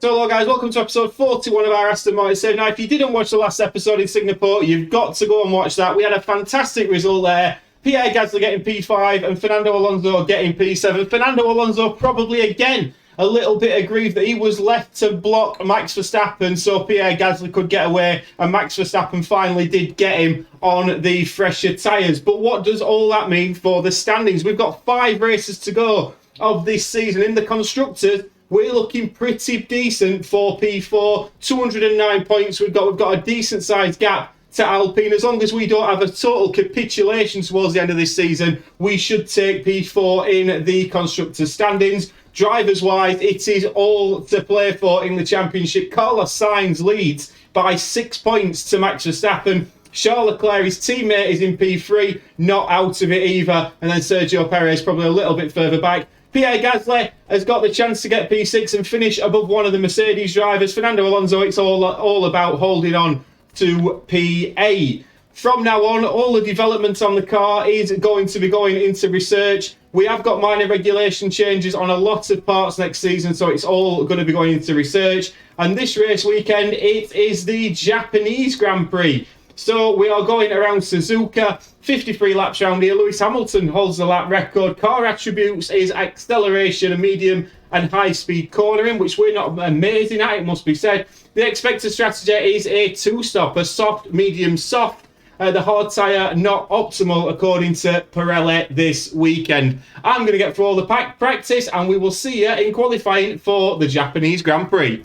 So hello guys, welcome to episode 41 of our Aston Martin Save. Now if you didn't watch the last episode in Singapore, you've got to go and watch that. We had a fantastic result there. Pierre Gasly getting P5 and Fernando Alonso getting P7. Fernando Alonso probably again a little bit aggrieved that he was left to block Max Verstappen so Pierre Gasly could get away, and Max Verstappen finally did get him on the fresher tyres. But what does all that mean for the standings? We've got 5 races to go of this season. In the Constructors, we're looking pretty decent for P4. 209 points. We've got a decent sized gap to Alpine. As long as we don't have a total capitulation towards the end of this season, we should take P4 in the Constructors standings. Drivers wise, it is all to play for in the championship. Carlos Sainz leads by 6 points to Max Verstappen. Charles Leclerc, his teammate, is in P3, not out of it either. And then Sergio Perez probably a little bit further back. Pierre Gasly has got the chance to get P6 and finish above one of the Mercedes drivers. Fernando Alonso, it's all about holding on to PA. From now on, all the development on the car is going to be going into research. We have got minor regulation changes on a lot of parts next season, so it's all going to be going into research. And this race weekend, it is the Japanese Grand Prix. So we are going around Suzuka, 53 laps round here. Lewis Hamilton holds the lap record. Car attributes is acceleration, medium and high speed cornering, which we're not amazing at, it must be said. The expected strategy is a 2-stop, a soft, medium, soft. The hard tyre not optimal according to Pirelli this weekend. I'm going to get through all the practice and we will see you in qualifying for the Japanese Grand Prix.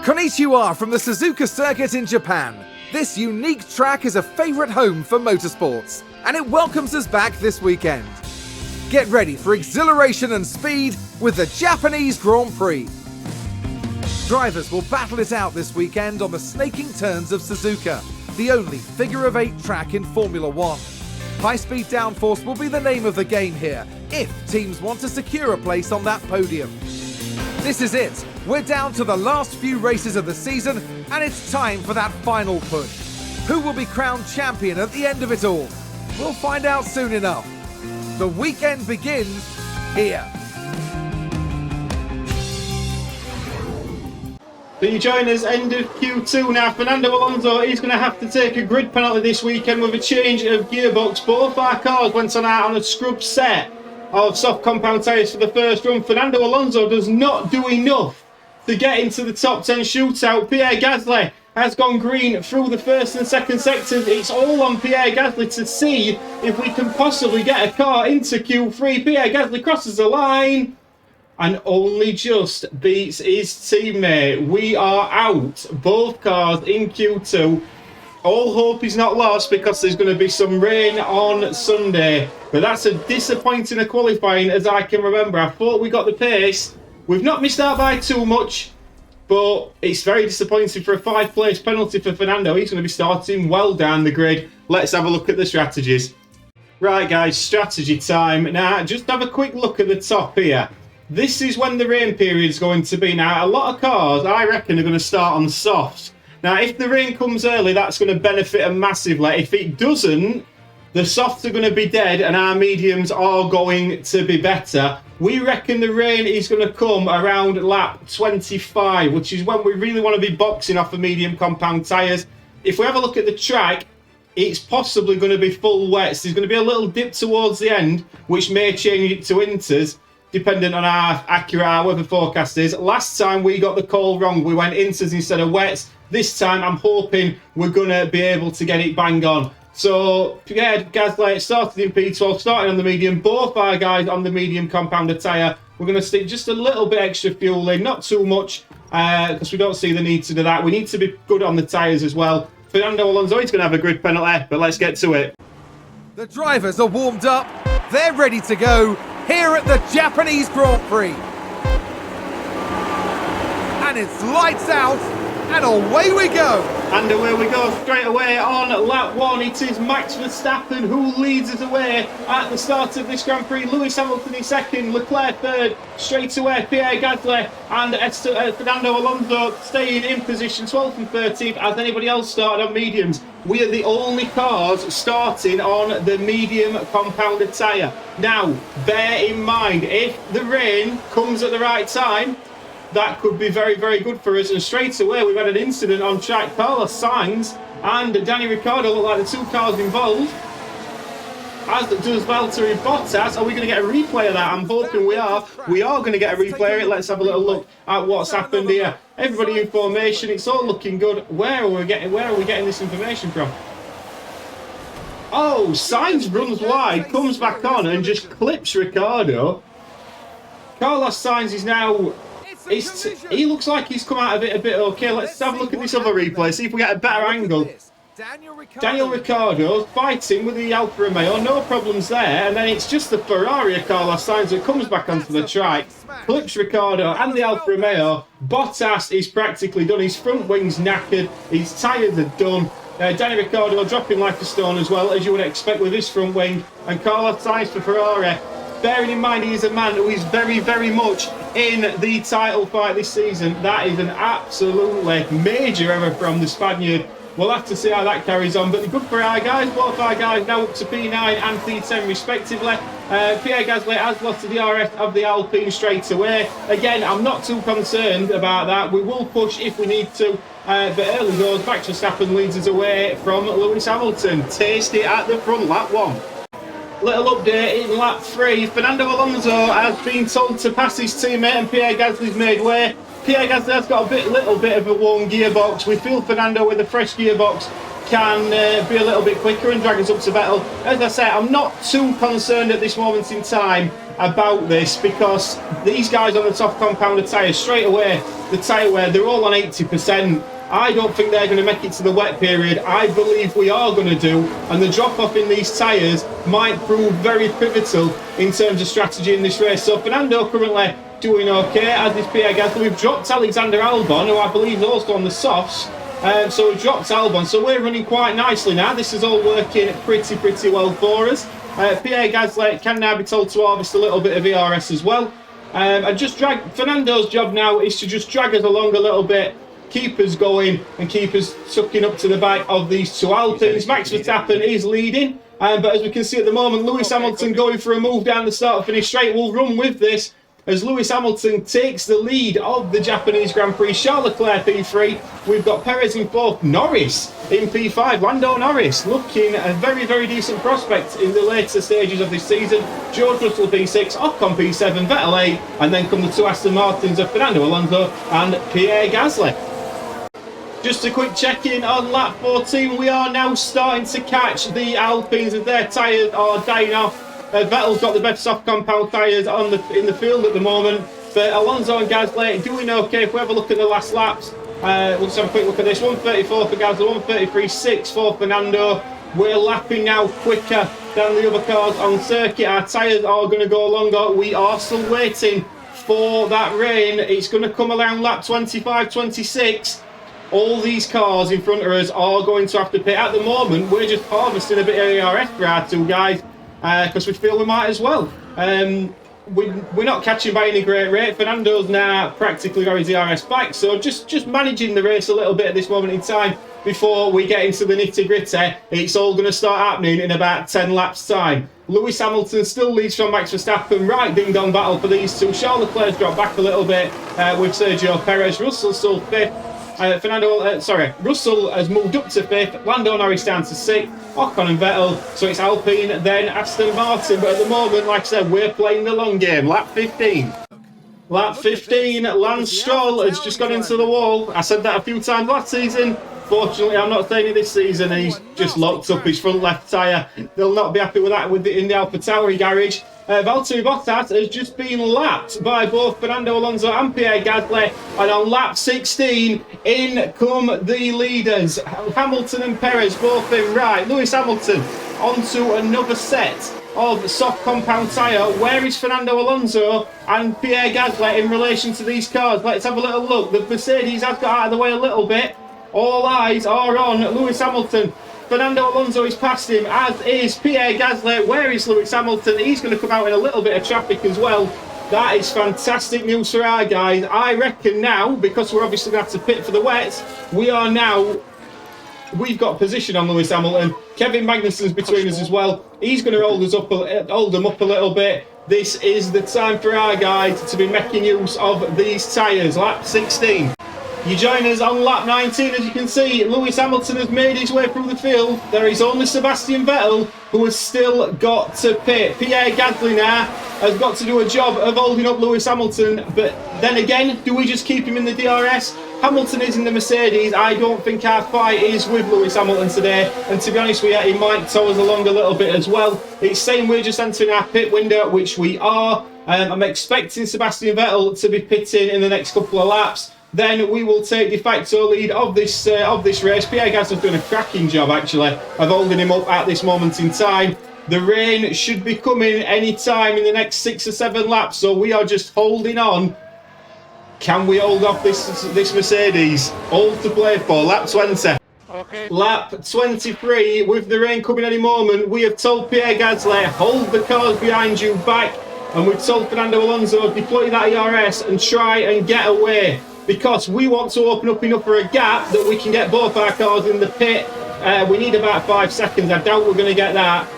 Konnichiwa from the Suzuka circuit in Japan. This unique track is a favourite home for motorsports, and it welcomes us back this weekend. Get ready for exhilaration and speed with the Japanese Grand Prix. Drivers will battle it out this weekend on the snaking turns of Suzuka, the only figure-of-8 track in Formula 1. High-speed downforce will be the name of the game here, if teams want to secure a place on that podium. This is it. We're down to the last few races of the season, and it's time for that final push. Who will be crowned champion at the end of it all? We'll find out soon enough. The weekend begins here. So you join us end of Q2 now. Fernando Alonso is going to have to take a grid penalty this weekend with a change of gearbox. Both our cars went on a scrub set of soft compound tyres for the first run. Fernando Alonso does not do enough to get into the top 10 shootout. Pierre Gasly has gone green through the first and second sectors. It's all on Pierre Gasly to see if we can possibly get a car into Q3. Pierre Gasly crosses the line and only just beats his teammate. We are out, both cars in Q2. All hope is not lost because there's going to be some rain on Sunday. But that's a disappointing qualifying as I can remember. I thought we got the pace. We've not missed out by too much, but it's very disappointing for a 5-place penalty for Fernando. He's going to be starting well down the grid. Let's have a look at the strategies. Right guys, strategy time. Now, just have a quick look at the top here. This is when the rain period is going to be. Now, a lot of cars, I reckon, are going to start on softs. Now, if the rain comes early, that's going to benefit them massively. If it doesn't, the softs are going to be dead and our mediums are going to be better. We reckon the rain is going to come around lap 25, which is when we really want to be boxing off the medium compound tyres. If we have a look at the track, it's possibly going to be full wets. There's going to be a little dip towards the end, which may change it to inters, depending on how accurate our weather forecast is. Last time we got the call wrong. We went inters instead of wets. This time I'm hoping we're going to be able to get it bang on. So, Pierre Gasly started in P12, starting on the medium. Both our guys on the medium compounded tyre. We're going to stick just a little bit extra fuel in, not too much, because we don't see the need to do that. We need to be good on the tyres as well. Fernando Alonso is going to have a grid penalty, but let's get to it. The drivers are warmed up. They're ready to go here at the Japanese Grand Prix. And it's lights out. And away we go! And away we go straight away on lap 1. It is Max Verstappen who leads us away at the start of this Grand Prix. Lewis Hamilton in second, Leclerc third, straight away Pierre Gasly and Fernando Alonso staying in position 12th and 13th as anybody else started on mediums. We are the only cars starting on the medium compounded tyre. Now, bear in mind, if the rain comes at the right time, that could be very, very good for us. And straight away, we've had an incident on track. Carlos Sainz and Danny Ricciardo look like the two cars involved, as does Valtteri Bottas. Are we going to get a replay of that? I'm hoping we are. We are going to get a replay of it. Let's have a little look at what's happened here. Everybody in formation. It's all looking good. Where are we getting this information from? Oh, Sainz runs wide, comes back on and just clips Ricciardo. Carlos Sainz is now... he looks like he's come out of it a bit okay. Let's have a look at this other replay, see if we get a better angle. Daniel Ricciardo fighting with the Alfa Romeo, no problems there, and then it's just the Ferrari of Carlos Sainz that comes back onto the track, clips Ricciardo and the Alfa Romeo. Bottas is practically done, his front wing's knackered, his tyres are done. Danny Ricciardo dropping like a stone as well, as you would expect with his front wing, and Carlos Sainz for Ferrari. Bearing in mind he is a man who is very, very much in the title fight this season. That is an absolutely major error from the Spaniard. We'll have to see how that carries on, but good for our guys. Both our guys now up to P9 and P10 respectively. Pierre Gasly has lost to the RS of the Alpine straight away. Again, I'm not too concerned about that. We will push if we need to, but early goes. Max Verstappen leads us away from Lewis Hamilton. Tasty at the front, lap 1. Little update in lap 3. Fernando Alonso has been told to pass his teammate and Pierre Gasly's made way. Pierre Gasly has got a little bit of a worn gearbox. We feel Fernando with a fresh gearbox can be a little bit quicker and drag us up to Vettel. As I say, I'm not too concerned at this moment in time about this, because these guys on the top compound tyres, straight away, the tyre wear, they're all on 80%. I don't think they're going to make it to the wet period. I believe we are going to do, and the drop off in these tyres might prove very pivotal in terms of strategy in this race. So Fernando currently doing okay, as is Pierre Gasly. We've dropped Alexander Albon, who I believe is also on the softs. So we've dropped Albon, so we're running quite nicely now. This is all working pretty well for us. Pierre Gasly can now be told to harvest a little bit of ERS as well. And just drag, Fernando's job now is to just drag us along a little bit, keep us going and keep us sucking up to the back of these two Alpines. Max Verstappen is leading, but as we can see at the moment, Lewis Hamilton going for a move down the start finish straight. We'll run with this as Lewis Hamilton takes the lead of the Japanese Grand Prix. Charles Leclerc P3, we've got Perez in 4th, Norris in P5. Lando Norris looking a very decent prospect in the later stages of this season. George Russell P6, Ocon P7, Vettel 8, and then come the two Aston Martins of Fernando Alonso and Pierre Gasly. Just a quick check-in on lap 14. We are now starting to catch the Alpines as their tyres are dying off. Vettel's got the best soft compound tyres in the field at the moment, but Alonso and Gasly doing okay. If we have a look at the last laps, we'll just have a quick look at this. 134 for Gasly, 133.6 for Fernando. We're lapping now quicker than the other cars on circuit. Our tyres are going to go longer. We are still waiting for that rain. It's going to come around lap 25, 26. All these cars in front of us are going to have to pit. At the moment, we're just harvesting a bit of ERS for our two guys, because we feel we might as well. We're not catching by any great rate. Fernando's now practically got his ERS back, so just managing the race a little bit at this moment in time before we get into the nitty-gritty. It's all going to start happening in about 10 laps time. Lewis Hamilton still leads from Max Verstappen. Right ding-dong battle for these two. Charles Leclerc's dropped back a little bit with Sergio Perez. Russell's still 5th. Russell has moved up to 5th, Lando Norris down to 6th, Ocon and Vettel, so it's Alpine, then Aston Martin, but at the moment, like I said, we're playing the long game. Lap 15. Lap 15, Lance Stroll has just gone into the wall. I said that a few times last season. Fortunately, I'm not saying it this season, and he's just locked up his front left tyre. They'll not be happy with that in the AlphaTauri garage. Valtteri Bottas has just been lapped by both Fernando Alonso and Pierre Gasly, and on lap 16, in come the leaders. Hamilton and Perez both in right. Lewis Hamilton onto another set of soft compound tyre. Where is Fernando Alonso and Pierre Gasly in relation to these cars? Let's have a little look. The Mercedes has got out of the way a little bit. All eyes are on Lewis Hamilton. Fernando Alonso is past him, as is Pierre Gasly. Where is Lewis Hamilton? He's going to come out in a little bit of traffic as well. That is fantastic news for our guys. I reckon now, because we're obviously going to have to pit for the wets, we've got position on Lewis Hamilton. Kevin Magnussen's between us as well. He's going to hold them up a little bit. this is the time for our guys to be making use of these tyres. Lap 16. You join us on lap 19. As you can see, Lewis Hamilton has made his way through the field. There is only Sebastian Vettel who has still got to pit. Pierre Gasly now has got to do a job of holding up Lewis Hamilton, but then again, do we just keep him in the DRS? Hamilton is in the Mercedes. I don't think our fight is with Lewis Hamilton today, and to be honest with you, he might tow us along a little bit as well. It's saying we're just entering our pit window, which we are. I'm expecting Sebastian Vettel to be pitting in the next couple of laps. Then we will take de facto lead of this race. Pierre Gasly's doing a cracking job actually of holding him up at this moment in time. The rain should be coming any time in the next 6 or 7 laps, so we are just holding on. Can we hold off this Mercedes? All to play for. Lap 20. Okay. Lap 23, with the rain coming any moment, we have told Pierre Gasly, hold the cars behind you back, and we've told Fernando Alonso, deploy that ERS and try and get away, because we want to open up enough for a gap that we can get both our cars in the pit. We need about 5 seconds. I doubt we're going to get that.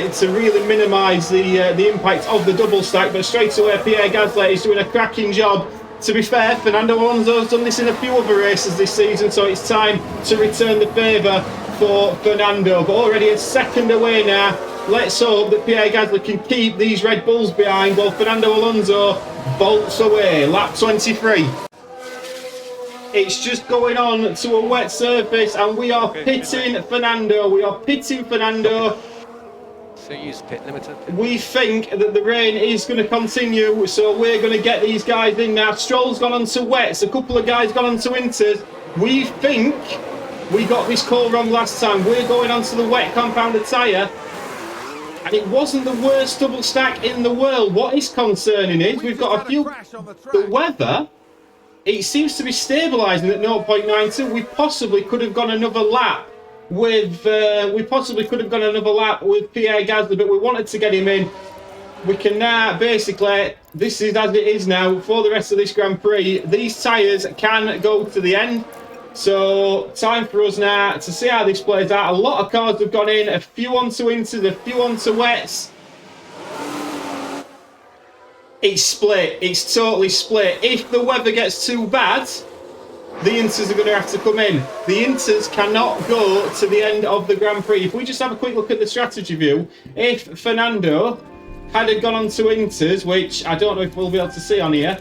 It's to really minimise the impact of the double stack, but straight away Pierre Gasly is doing a cracking job. To be fair, Fernando Alonso has done this in a few other races this season, so it's time to return the favour for Fernando. But already a second away now. Let's hope that Pierre Gasly can keep these Red Bulls behind while Fernando Alonso bolts away. Lap 23. It's just going on to a wet surface and we are pitting Fernando. We are pitting Fernando. So use pit limiter. We think that the rain is going to continue, so we're going to get these guys in now. Stroll's gone on to wets, a couple of guys gone on to inters. We think we got this call wrong last time. We're going on to the wet compounded tyre, and it wasn't the worst double stack in the world. What is concerning is we've got a few... The weather, it seems to be stabilising at 0.92. We possibly could have gone another lap with Pierre Gasly, but we wanted to get him in. We can now basically, this is as it is now for the rest of this Grand Prix. These tyres can go to the end, so time for us now to see how this plays out. A lot of cars have gone in, a few onto inters, a few onto wets. It's split, it's totally split. If the weather gets too bad, the inters are going to have to come in. The inters cannot go to the end of the Grand Prix. If we just have a quick look at the strategy view, if Fernando had gone on to inters, which I don't know if we'll be able to see on here,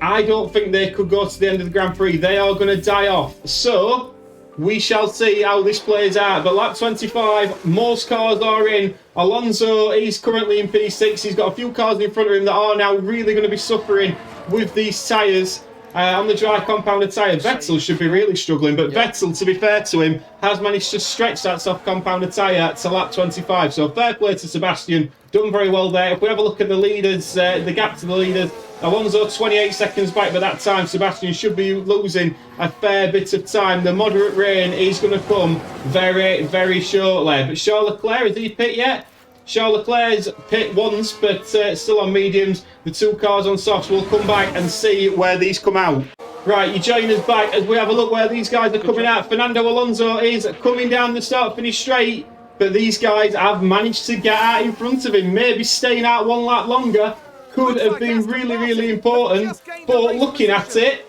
I don't think they could go to the end of the Grand Prix. They are going to die off. So we shall see how this plays out. But lap 25, most cars are in. Alonso is currently in P6. He's got a few cars in front of him that are now really going to be suffering with these tyres. On the dry compounded tyre, Vettel should be really struggling, but Vettel, to be fair to him, has managed to stretch that soft compounded tyre to lap 25. So fair play to Sebastian, done very well there. If we have a look at the leaders, the gap to the leaders, Alonso 28 seconds back by that time. Sebastian should be losing a fair bit of time. The moderate rain is going to come very, very shortly. But Charles Leclerc, has he pit yet? Charles Leclerc's pit once, but still on mediums. The two cars on softs. We'll come back and see where these come out. Right, you join us back as we have a look where these guys are coming out. Fernando Alonso is coming down the start-finish straight, but these guys have managed to get out in front of him. Maybe staying out one lap longer could have been really, really important. But looking at it,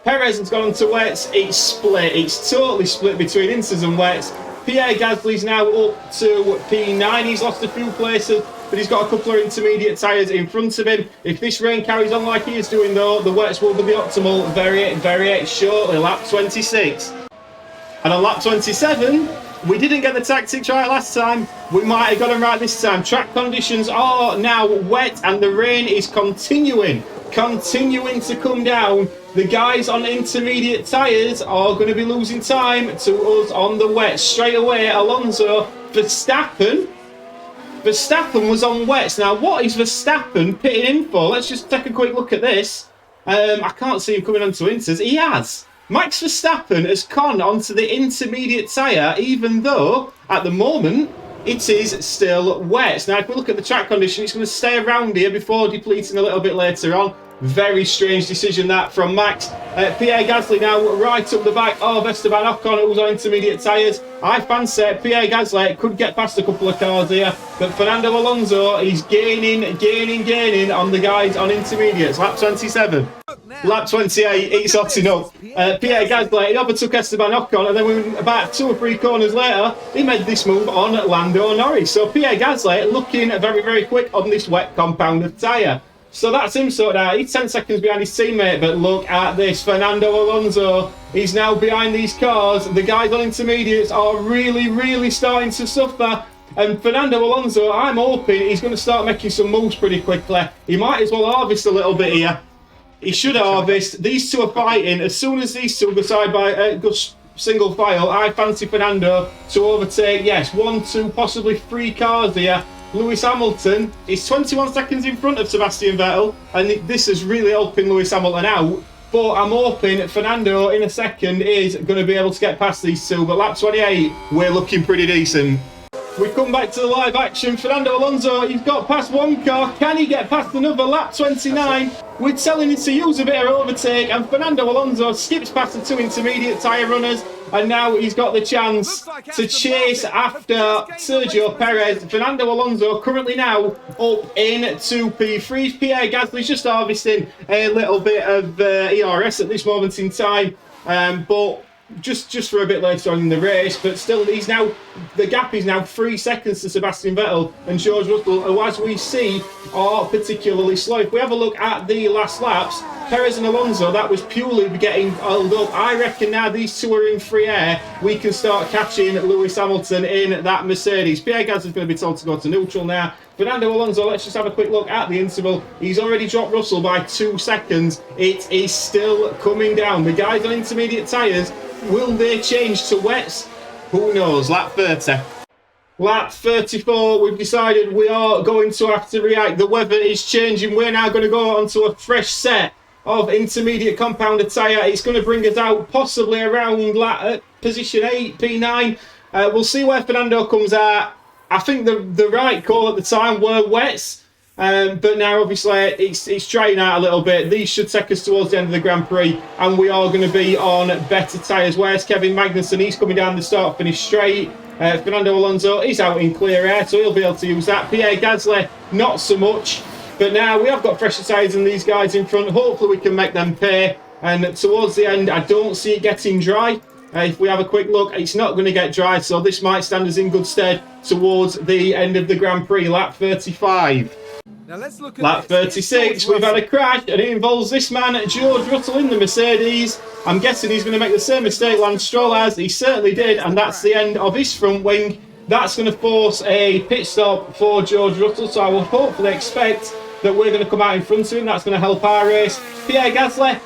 Perez has gone on to wets. It's split. It's totally split between inters and wets. Pierre Gasly's now up to P9. He's lost a few places, but he's got a couple of intermediate tyres in front of him. If this rain carries on like he is doing though, the wets will be optimal very, very shortly. Lap 26. And on lap 27, we didn't get the tactics right last time. We might have got them right this time. Track conditions are now wet and the rain is continuing to come down. The guys on intermediate tyres are going to be losing time to us on the wet. Straight away, Alonso, Verstappen was on wets. Now, what is Verstappen pitting in for? Let's just take a quick look at this. I can't see him coming onto inters. He has. Max Verstappen has gone onto the intermediate tyre, even though, at the moment, it is still wet. Now, if we look at the track condition, it's going to stay around here before depleting a little bit later on. Very strange decision that from Max. Pierre Gasly now right up the back of Esteban Ocon, who's on intermediate tyres. I fancy Pierre Gasly could get past a couple of cars here, but Fernando Alonso is gaining on the guys on intermediates. Lap 27. Lap 28, it's hotting up. Pierre Gasly, he overtook Esteban Ocon, and then about 2 or 3 corners later, he made this move on Lando Norris. So Pierre Gasly looking very, very quick on this wet compound of tyre. So that's him sorted out. He's 10 seconds behind his teammate, but look at this. Fernando Alonso, he's now behind these cars. The guys on intermediates are really starting to suffer. And Fernando Alonso, I'm hoping he's going to start making some moves pretty quickly. He might as well harvest a little bit here. He should harvest. These two are fighting. As soon as these two go side by single file, I fancy Fernando to overtake, yes, 1, 2, possibly 3 cars here. Lewis Hamilton is 21 seconds in front of Sebastian Vettel, and this is really helping Lewis Hamilton out. But I'm hoping Fernando in a second is going to be able to get past these two. But lap 28, we're looking pretty decent. We come back to the live action. Fernando Alonso, he's got past one car. Can he get past another? Lap 29. We're telling him to use a bit of overtake, and Fernando Alonso skips past the 2 intermediate tyre runners, and now he's got the chance to chase after Sergio Perez. Fernando Alonso currently now up into P3. Pierre Gasly's just harvesting a little bit of ERS at this moment in time, but just for a bit later on in the race, but still the gap is now 3 seconds to Sebastian Vettel and George Russell, who as we see are particularly slow. If we have a look at the last laps, Perez and Alonso, that was purely getting held up. I reckon now these two are in free air, we can start catching Lewis Hamilton in that Mercedes. Pierre Gasly is going to be told to go to neutral now. Fernando Alonso, let's just have a quick look at the interval. He's already dropped Russell by 2 seconds. It is still coming down. The guys on intermediate tyres, will they change to wets? Who knows? Lap 30. Lap 34, we've decided we are going to have to react. The weather is changing. We're now going to go onto a fresh set of intermediate compounded tyre. It's going to bring us out possibly around position 8, P9. We'll see where Fernando comes out. I think the right call at the time were wets. But now obviously it's drying out a little bit. These should take us towards the end of the Grand Prix, and we are going to be on better tyres. Where's Kevin Magnussen? He's coming down the start finish straight. Fernando Alonso is out in clear air, so he'll be able to use that. Pierre Gasly, not so much. But now we have got fresher tyres than these guys in front. Hopefully we can make them pay. And towards the end, I don't see it getting dry. If we have a quick look, it's not going to get dry, so this might stand us in good stead towards the end of the Grand Prix. Lap 35. Now let's look at Lap 36, we've had a crash, and it involves this man, George Russell, in the Mercedes. I'm guessing he's going to make the same mistake Lance Stroll has. He certainly did, and that's the end of his front wing. That's going to force a pit stop for George Russell, so I will hopefully expect that we're going to come out in front of him. That's going to help our race. Pierre Gasly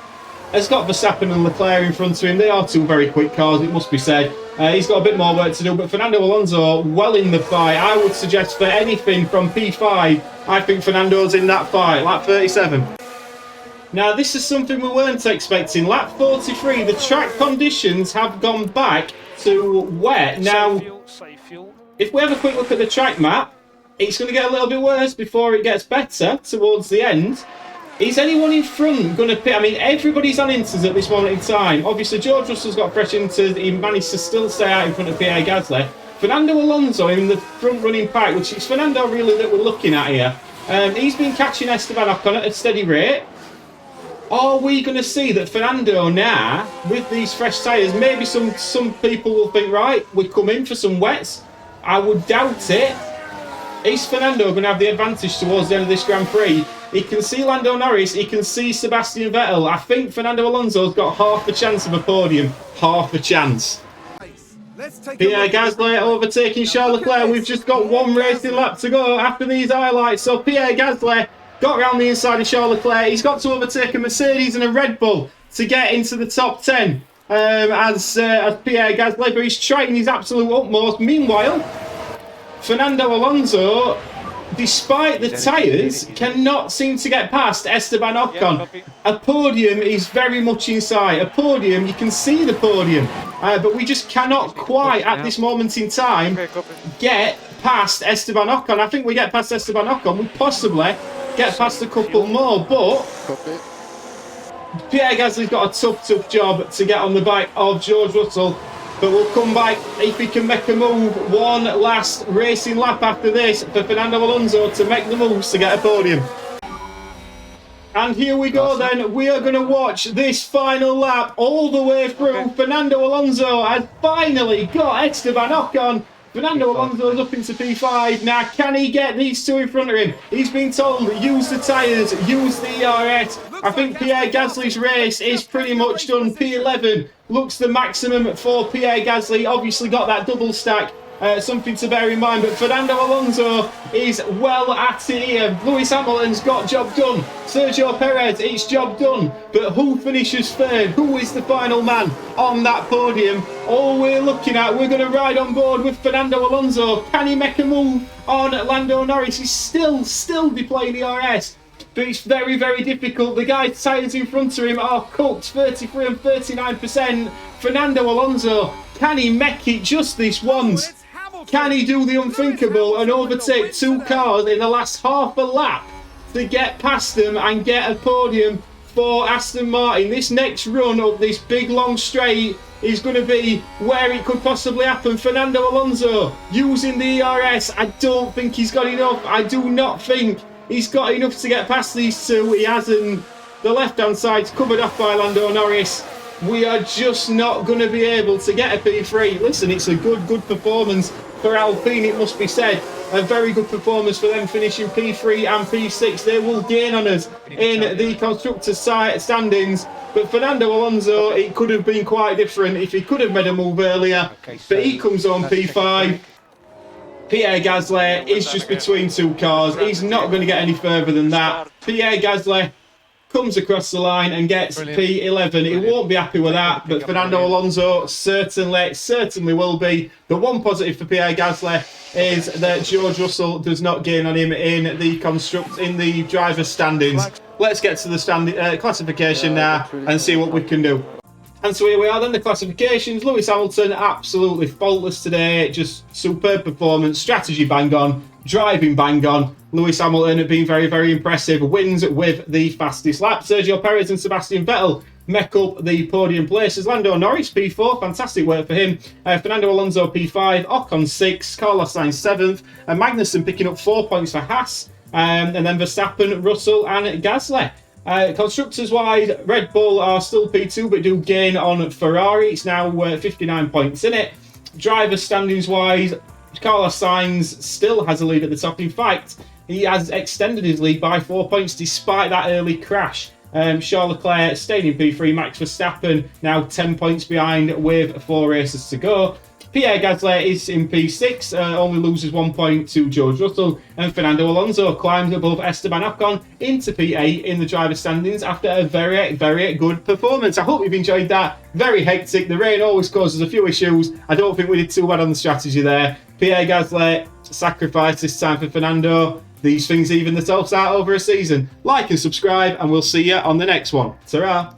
has got Verstappen and Leclerc in front of him. They are 2 very quick cars, it must be said. He's got a bit more work to do, but Fernando Alonso well in the fight. I would suggest for anything from P5, I think Fernando's in that fight. Lap 37. Now this is something we weren't expecting. Lap 43, the track conditions have gone back to wet. Now, if we have a quick look at the track map, it's going to get a little bit worse before it gets better towards the end. Is anyone in front going to pit? I mean, everybody's on inters at this moment in time. Obviously, George Russell's got fresh inters. He managed to still stay out in front of Pierre Gasly. Fernando Alonso in the front running pack, which is Fernando really that we're looking at here. He's been catching Esteban Ocon at a steady rate. Are we going to see that Fernando now, with these fresh tyres, maybe some people will think, right, we come in for some wets. I would doubt it. Is Fernando going to have the advantage towards the end of this Grand Prix? He can see Lando Norris, he can see Sebastian Vettel. I think Fernando Alonso's got half a chance of a podium. Half a chance. Pierre Gasly overtaking Charles Leclerc. We've just got 1 racing lap to go after these highlights. So Pierre Gasly got around the inside of Charles Leclerc. He's got to overtake a Mercedes and a Red Bull to get into the top 10 as Pierre Gasly, but he's trying his absolute utmost. Meanwhile, Fernando Alonso, despite the tyres, cannot seem to get past Esteban Ocon. A podium is very much in sight. A podium, you can see the podium, but we just cannot quite, at this moment in time, get past Esteban Ocon. I think we get past Esteban Ocon, we possibly get past a couple more, but Copy. Pierre Gasly's got a tough job to get on the back of George Russell, but we'll come back if he can make a move. One last racing lap after this for Fernando Alonso to make the moves to get a podium. And here we go then, we are going to watch this final lap all the way through. Okay. Fernando Alonso has finally got Esteban Ocon. Fernando Alonso's up into P5. Now, can he get these two in front of him? He's been told, use the tyres, use the ERS. I think Pierre Gasly's race is pretty much done. P11 looks the maximum for Pierre Gasly. Obviously got that double stack. Something to bear in mind, but Fernando Alonso is well at it here. Lewis Hamilton's got job done. Sergio Perez, it's job done. But who finishes third? Who is the final man on that podium? All we're looking at, we're going to ride on board with Fernando Alonso. Can he make a move on Lando Norris? He's still deploying the RS. But it's very difficult. The guy's tyres in front of him are cooked, 33 and 39%. Fernando Alonso, can he make it just this once? Can he do the unthinkable and overtake two cars in the last half a lap to get past them and get a podium for Aston Martin? This next run up this big long straight is going to be where it could possibly happen. Fernando Alonso using the ERS. I don't think he's got enough. I do not think he's got enough to get past these two. He hasn't. The left-hand side's covered off by Lando Norris. We are just not going to be able to get a P3. Listen, it's a good performance for Alpine, it must be said. A very good performance for them, finishing P3 and P6. They will gain on us in the constructors' standings. But Fernando Alonso, it could have been quite different if he could have made a move earlier. But he comes on P5. Pierre Gasly is just between two cars. He's not going to get any further than that. Pierre Gasly comes across the line and gets P11. He won't be happy with that, but Fernando Alonso certainly will be. The one positive for Pierre Gasly is that George Russell does not gain on him in the driver's standings. Let's get to the classification now and see what we can do. And so here we are then, the classifications. Lewis Hamilton, absolutely faultless today. Just superb performance, strategy bang on, driving bang on. Lewis Hamilton being very impressive. Wins with the fastest lap. Sergio Perez and Sebastian Vettel make up the podium places. Lando Norris, P4, fantastic work for him. Fernando Alonso, P5, Ocon 6, Carlos Sainz 7th, and Magnussen picking up 4 points for Haas, and then Verstappen, Russell and Gasly. Constructors wide, Red Bull are still P2 but do gain on Ferrari. It's now 59 points in it. Driver standings wise, Carlos Sainz still has a lead at the top. In fact, he has extended his lead by 4 points despite that early crash. Charles Leclerc staying in P3, Max Verstappen now 10 points behind with 4 races to go. Pierre Gasly is in P6, only loses 1 point to George Russell, and Fernando Alonso climbs above Esteban Ocon into P8 in the driver standings after a very good performance. I hope you've enjoyed that. Very hectic. The rain always causes a few issues. I don't think we did too bad on the strategy there. Pierre Gasly sacrificed this time for Fernando. These things even themselves out over a season. Like and subscribe, and we'll see you on the next one. Ta-ra!